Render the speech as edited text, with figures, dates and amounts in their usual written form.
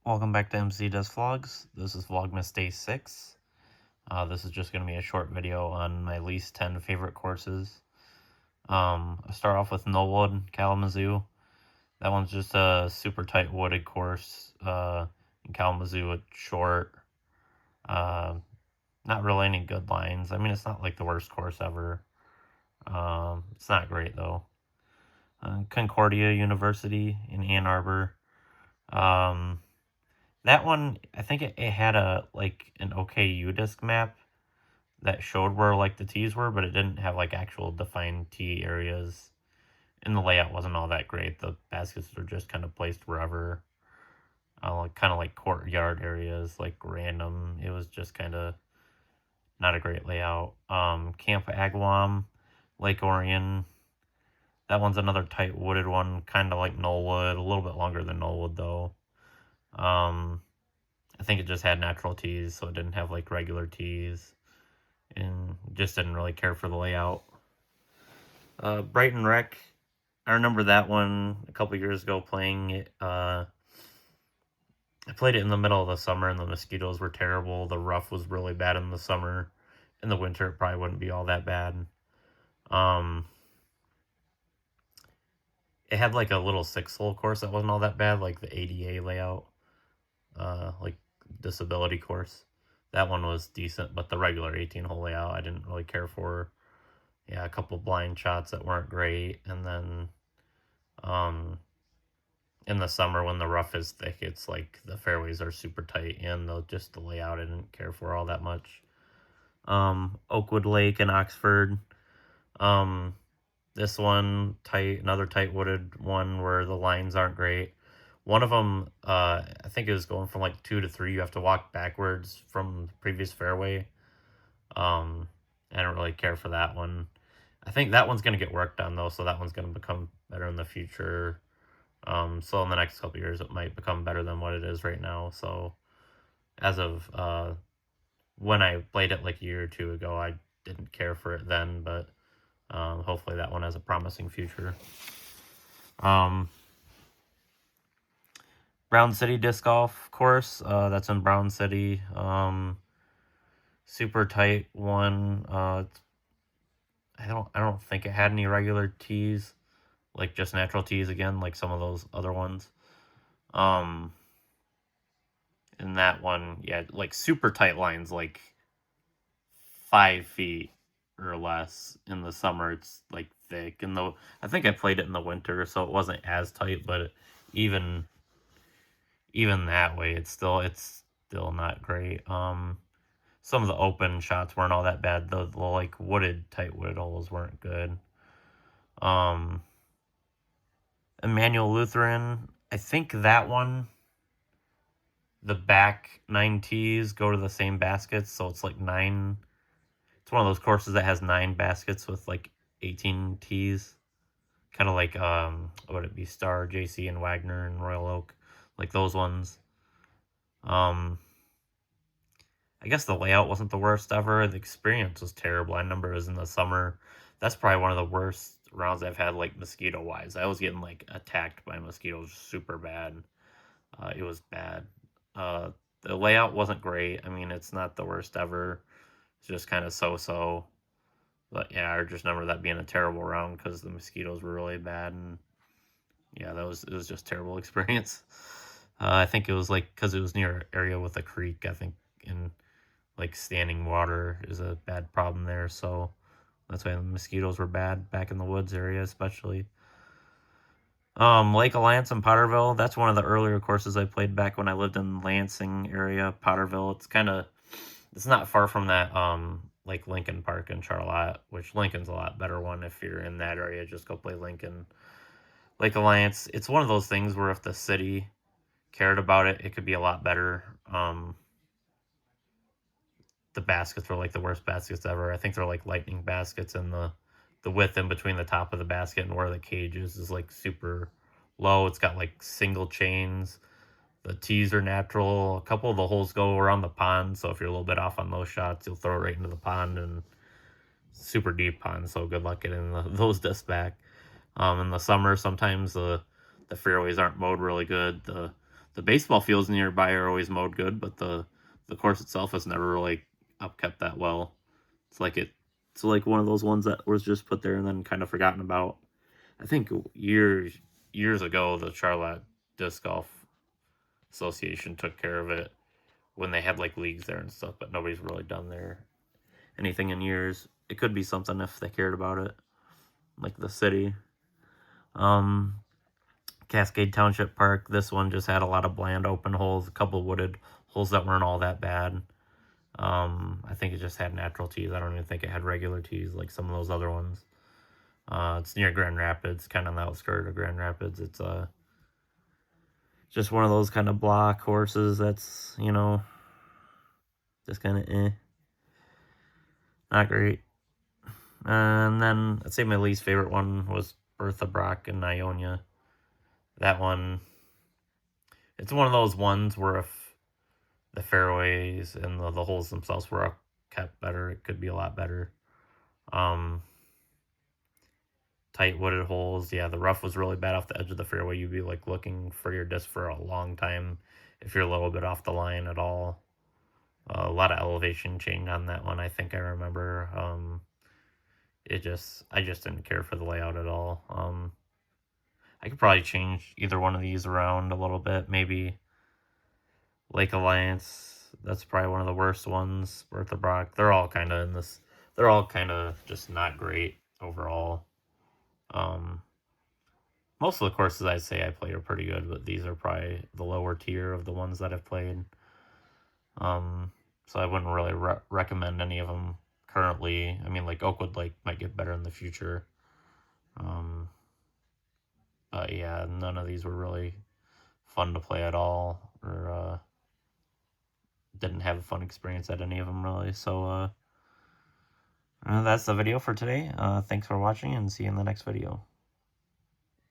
Welcome back to MC Does Vlogs. This is Vlogmas Day 6. This is just going to be a short video on my least 10 favorite courses. I start off with Knollwood, Kalamazoo. That one's just a super tight wooded course. In Kalamazoo, it's short. Not really any good lines. I mean, it's not like the worst course ever. It's not great, though. Concordia University in Ann Arbor. That one, I think it had an okay UDisc map that showed where the tees were, but it didn't have actual defined tee areas. And the layout wasn't all that great. The baskets were just kind of placed wherever, kind of like courtyard areas, like random. It was just kind of not a great layout. Camp Agawam, Lake Orion. That one's another tight wooded one, kind of like Knollwood, a little bit longer than Knollwood though. I think it just had natural tees, so it didn't have regular tees, and just didn't really care for the layout. Brighton Rec, I remember that one a couple years ago playing it. I played it in the middle of the summer, and the mosquitoes were terrible. The rough was really bad in the summer. In the winter, it probably wouldn't be all that bad. It had a little 6-hole course that wasn't all that bad, like the ADA layout, disability course. That one was decent, but the regular 18-hole layout I didn't really care for. Yeah, a couple blind shots that weren't great, and then in the summer when the rough is thick, it's the fairways are super tight, and the layout I didn't care for all that much. Oakwood Lake in Oxford. This one, another tight wooded one where the lines aren't great. One of them, I think it was going from 2 to 3. You have to walk backwards from the previous fairway. I don't really care for that one. I think that one's going to get worked on though, so that one's going to become better in the future. So in the next couple years, it might become better than what it is right now. So as of when I played it a year or two ago, I didn't care for it then, but hopefully that one has a promising future. Brown City Disc Golf Course, that's in Brown City. Super tight one. I don't think it had any regular tees, just natural tees again, like some of those other ones. In that one, yeah, super tight lines, 5 feet or less. In the summer, it's thick, and though I think I played it in the winter, so it wasn't as tight, but even that way, it's still not great. Some of the open shots weren't all that bad. The tight wooded holes weren't good. Emmanuel Lutheran, I think that one, the back 9 tees go to the same baskets, so it's 9. It's one of those courses that has 9 baskets with 18 tees. Kind of what would it be, Star, JC, and Wagner, and Royal Oak, those ones. I guess the layout wasn't the worst ever. The experience was terrible. I remember it was in the summer. That's probably one of the worst rounds I've had, mosquito-wise. I was getting, attacked by mosquitoes super bad. It was bad. The layout wasn't great. I mean, it's not the worst ever. It's just kind of so-so. But, yeah, I just remember that being a terrible round because the mosquitoes were really bad. And, yeah, it was just a terrible experience. I think it was, because it was near an area with a creek, I think, in standing water is a bad problem there, so that's why the mosquitoes were bad back in the woods area, especially. Lake of Lance in Potterville, that's one of the earlier courses I played back when I lived in Lansing area. Potterville, it's not far from that Lincoln Park in Charlotte, which Lincoln's a lot better one. If you're in that area, just go play Lincoln. Lake of Lance, it's one of those things where if the city cared about it, it could be a lot better. The baskets were the worst baskets ever. I think they're lightning baskets, and the width in between the top of the basket and where the cage is super low. It's got single chains. The tees are natural. A couple of the holes go around the pond, so if you're a little bit off on those shots, you'll throw it right into the pond, and super deep pond, so good luck getting those discs back. In the summer, sometimes the fairways aren't mowed really good. The The baseball fields nearby are always mowed good, but the course itself is never really upkept that well. It's like it's like one of those ones that was just put there and then kind of forgotten about. I think years ago the Charlotte Disc Golf Association took care of it when they had like leagues there and stuff, but nobody's really done there anything in years. It could be something if they cared about it, like the city. Um, Cascade Township Park. This one just had a lot of bland open holes, a couple wooded holes that weren't all that bad. I think it just had natural tees. I don't even think it had regular tees like some of those other ones. It's near Grand Rapids, kind of on the outskirts of Grand Rapids. It's just one of those kind of block courses that's, just kind of not great. And then I'd say my least favorite one was Bertha Brock and Ionia. That one, it's one of those ones where if the fairways and the holes themselves were kept better, it could be a lot better. Tight wooded holes, yeah, the rough was really bad off the edge of the fairway. You'd be like looking for your disc for a long time if you're a little bit off the line at all. A lot of elevation change on that one. I think I remember. I just didn't care for the layout at all. I could probably change either one of these around a little bit. Maybe Lake Alliance. That's probably one of the worst ones. Bertha Brock. They're all kind of in this. They're all kind of just not great overall. Most of the courses I'd say I play are pretty good, but these are probably the lower tier of the ones that I've played. So I wouldn't really recommend any of them currently. I mean, like Oakwood Lake might get better in the future. But yeah, none of these were really fun to play at all, or didn't have a fun experience at any of them really. So that's the video for today. Thanks for watching, and see you in the next video.